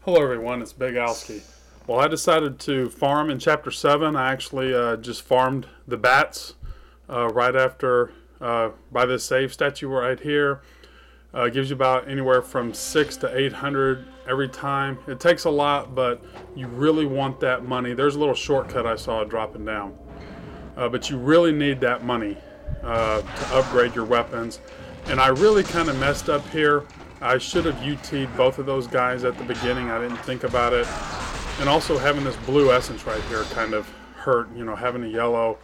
Hello everyone, it's Big Alski. Well, I decided to farm in Chapter 7. I actually just farmed the bats right after, by this save statue right here. Gives you about anywhere from 600 to 800 every time. It takes a lot, but you really want that money. There's a little shortcut I saw dropping down. But you really need that money to upgrade your weapons. And I really kind of messed up here. I should have UT'd both of those guys at the beginning. I didn't think about it. And also having this blue essence right here kind of hurt, you know, having a yellow.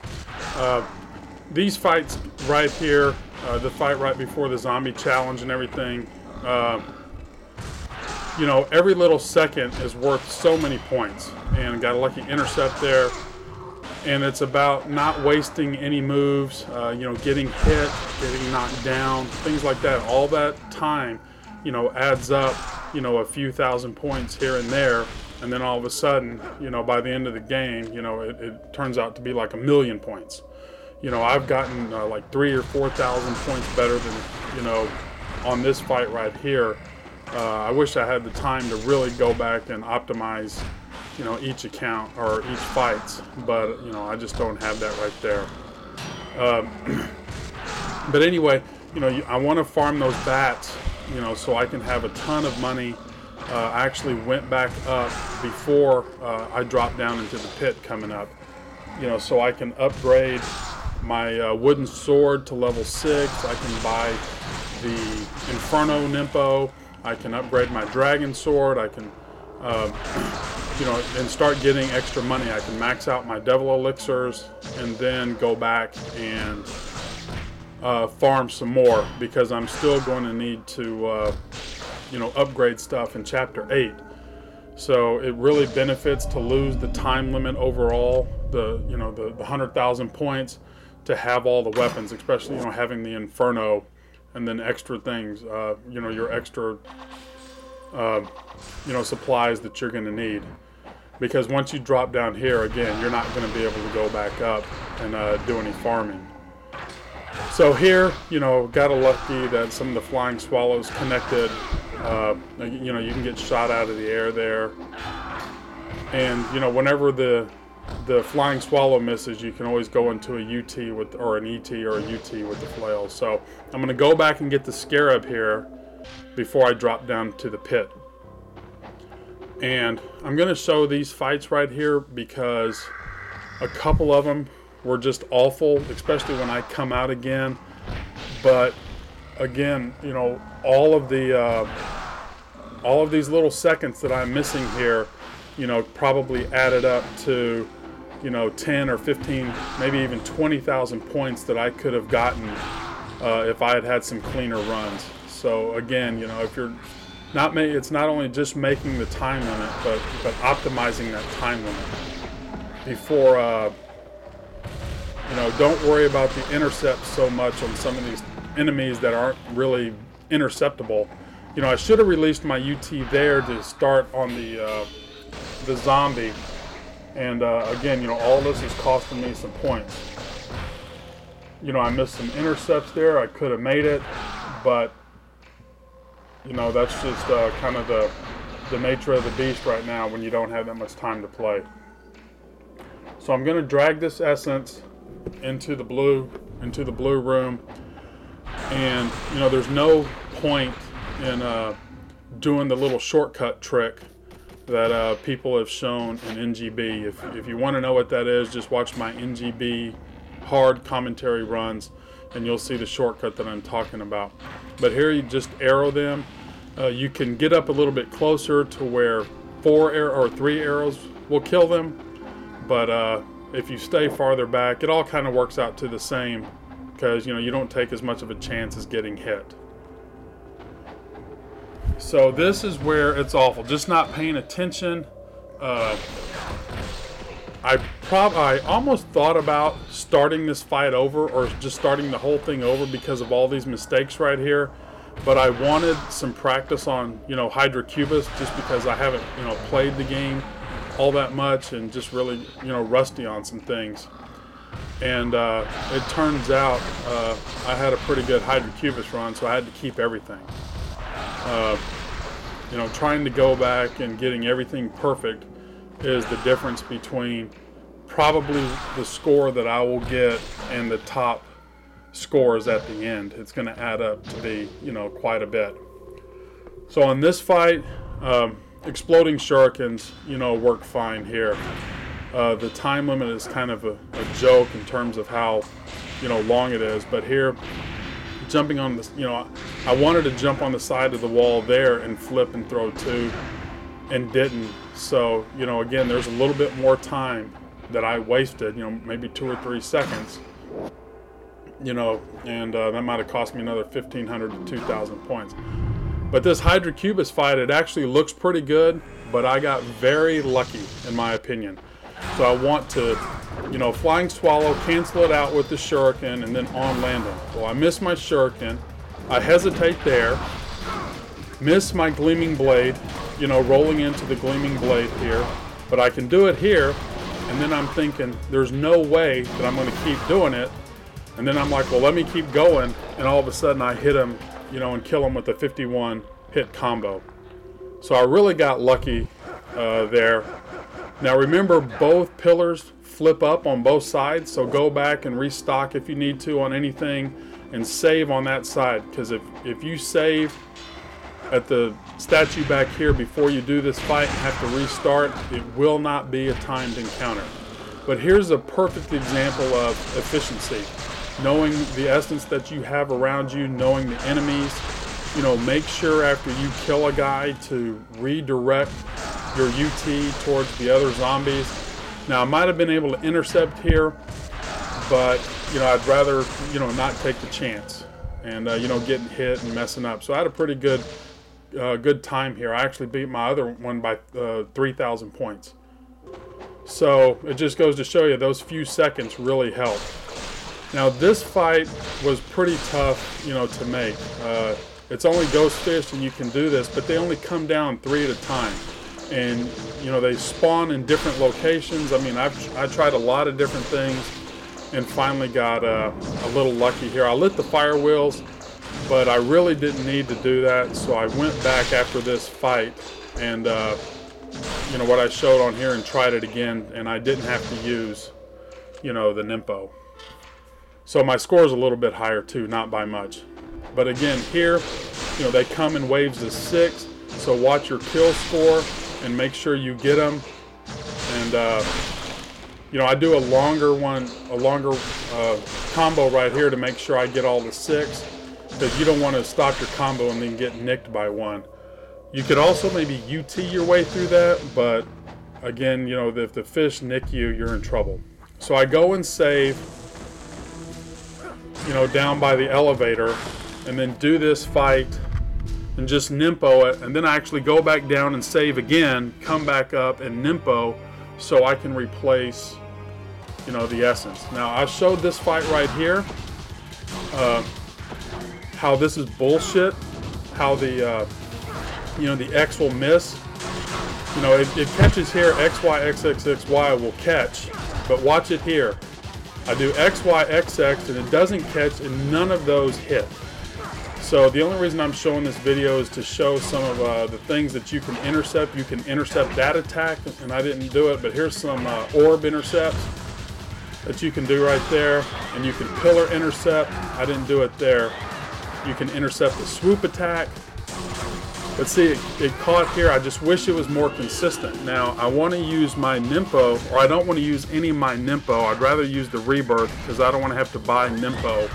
These fights right here, the fight right before the zombie challenge and everything, you know, every little second is worth so many points. And got a lucky intercept there. And it's about not wasting any moves, you know, getting hit, getting knocked down, things like that. All that time, you know, adds up, you know, a few thousand points here and there. And then all of a sudden, you know, by the end of the game, you know, it turns out to be like 1,000,000 points. You know, I've gotten like 3,000 or 4,000 points better than, you know, on this fight right here. I wish I had the time to really go back and optimize, you know, each account or each fights, but you know, I just don't have that right there. But anyway, you know, I want to farm those bats, you know, so I can have a ton of money. I actually went back up before I dropped down into the pit coming up, you know, so I can upgrade my wooden sword to level 6. I can buy the Inferno Nimpo. I can upgrade my dragon sword. I can you know, and start getting extra money. I can max out my devil elixirs and then go back and farm some more, because I'm still going to need to you know, upgrade stuff in Chapter 8. So it really benefits to lose the time limit overall, the, you know, the 100,000 points, to have all the weapons, especially, you know, having the Inferno and then extra things, you know, your extra you know, supplies that you're going to need. Because once you drop down here again, you're not going to be able to go back up and do any farming. So here, you know, got a lucky that some of the flying swallows connected. You know, you can get shot out of the air there. And, you know, whenever the flying swallow misses, you can always go into a UT with, or an ET or a UT with the flail. So I'm going to go back and get the scarab here before I drop down to the pit. And I'm going to show these fights right here because a couple of them were just awful, especially when I come out again. But again, you know, all of these little seconds that I'm missing here, you know, probably added up to, you know, 10 or 15, maybe even 20,000 points that I could have gotten if I had had some cleaner runs. So again, you know, if you're not it's not only just making the time limit, but optimizing that time limit before, you know, don't worry about the intercepts so much on some of these enemies that aren't really interceptable. You know, I should have released my UT there to start on the zombie. And again, you know, all this is costing me some points. You know, I missed some intercepts there. I could have made it, but you know, that's just kind of the nature of the beast right now when you don't have that much time to play. So I'm going to drag this essence into the blue room, and you know, there's no point in doing the little shortcut trick that people have shown in NGB. If you want to know what that is, just watch my NGB hard commentary runs and you'll see the shortcut that I'm talking about. But here you just arrow them. You can get up a little bit closer to where 3 arrows will kill them, but if you stay farther back, it all kind of works out to the same, because you know, you don't take as much of a chance as getting hit. So this is where it's awful, just not paying attention. I almost thought about starting this fight over, or just starting the whole thing over, because of all these mistakes right here. But I wanted some practice on, you know, Hydrocubus, just because I haven't, you know, played the game all that much and just really, you know, rusty on some things. And it turns out I had a pretty good Hydrocubus run, so I had to keep everything. You know, trying to go back and getting everything perfect is the difference between probably the score that I will get and the top scores at the end. It's going to add up to be, you know, quite a bit. So on this fight, exploding shurikens, you know, work fine here. The time limit is kind of a joke in terms of how, you know, long it is. But here, jumping on this, you know, I wanted to jump on the side of the wall there and flip and throw two, and didn't. So, you know, again, there's a little bit more time that I wasted, you know, maybe 2 or 3 seconds, you know, and that might have cost me another 1,500 to 2,000 points. But this Hydra Cubus fight, it actually looks pretty good, but I got very lucky, in my opinion. So I want to, you know, Flying Swallow, cancel it out with the shuriken, and then on landing. Well, I miss my shuriken. I hesitate there. Miss my Gleaming Blade, you know, rolling into the Gleaming Blade here. But I can do it here, and then I'm thinking, there's no way that I'm going to keep doing it. And then I'm like, well, let me keep going. And all of a sudden I hit him, you know, and kill him with a 51 hit combo. So I really got lucky there. Now remember, both pillars flip up on both sides, so go back and restock if you need to on anything, and save on that side, because if you save at the statue back here before you do this fight and have to restart, it will not be a timed encounter. But here's a perfect example of efficiency. Knowing the essence that you have around you, knowing the enemies, you know, make sure after you kill a guy to redirect your UT towards the other zombies. Now I might have been able to intercept here, but you know, I'd rather, you know, not take the chance and you know, getting hit and messing up. So I had a pretty good good time here. I actually beat my other one by 3,000 points. So it just goes to show you those few seconds really help. Now this fight was pretty tough, you know, to make. It's only ghost fish and you can do this, but they only come down 3 at a time. And you know, they spawn in different locations. I mean, I tried a lot of different things and finally got a little lucky here. I lit the fire wheels, but I really didn't need to do that. So I went back after this fight and you know, what I showed on here and tried it again, and I didn't have to use, you know, the Nimpo. So my score is a little bit higher too, not by much. But again, here, you know, they come in waves of 6, so watch your kill score and make sure you get them. And you know, I do a longer combo right here to make sure I get all the 6, because you don't want to stop your combo and then get nicked by one. You could also maybe UT your way through that, but again, you know, if the fish nick you, you're in trouble. So I go and save, you know, down by the elevator, and then do this fight and just Nimpo it, and then I actually go back down and save again, come back up and Nimpo, so I can replace, you know, the essence. Now I showed this fight right here, how this is bullshit, how the you know, the X will miss. You know, it catches here, X, Y, X, X, X, Y will catch, but watch it here. I do X, Y, X, X, and it doesn't catch, and none of those hit. So the only reason I'm showing this video is to show some of the things that you can intercept. You can intercept that attack, and I didn't do it, but here's some orb intercepts that you can do right there, and you can pillar intercept. I didn't do it there. You can intercept the swoop attack. But see, it caught here. I just wish it was more consistent. Now, I want to use my Nimpo, or I don't want to use any of my Nimpo. I'd rather use the Rebirth, because I don't want to have to buy Nimpo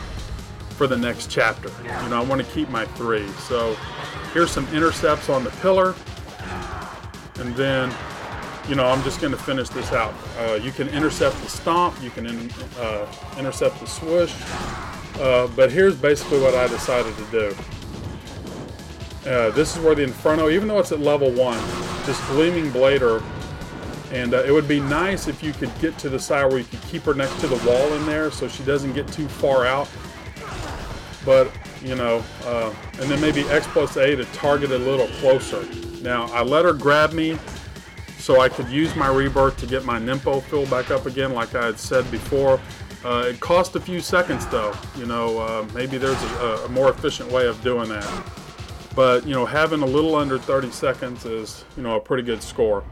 for the next chapter. You know, I want to keep my 3. So here's some intercepts on the pillar, and then, you know, I'm just going to finish this out. You can intercept the stomp, you can intercept the swoosh, but here's basically what I decided to do. This is where the Inferno, even though it's at level 1, just Gleaming Blade her, and it would be nice if you could get to the side where you could keep her next to the wall in there so she doesn't get too far out. But, you know, and then maybe X+A to target a little closer. Now, I let her grab me so I could use my Rebirth to get my Nimpo filled back up again, like I had said before. It cost a few seconds, though. You know, maybe there's a more efficient way of doing that. But, you know, having a little under 30 seconds is, you know, a pretty good score.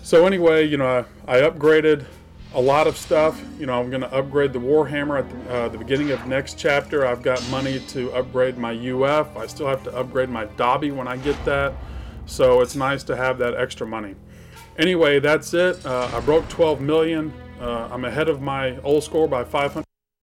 So anyway, you know, I upgraded a lot of stuff. You know, I'm going to upgrade the Warhammer at the beginning of next chapter. I've got money to upgrade my UF. I still have to upgrade my Dobby when I get that. So it's nice to have that extra money. Anyway, that's it. I broke 12 million. I'm ahead of my old score by 500.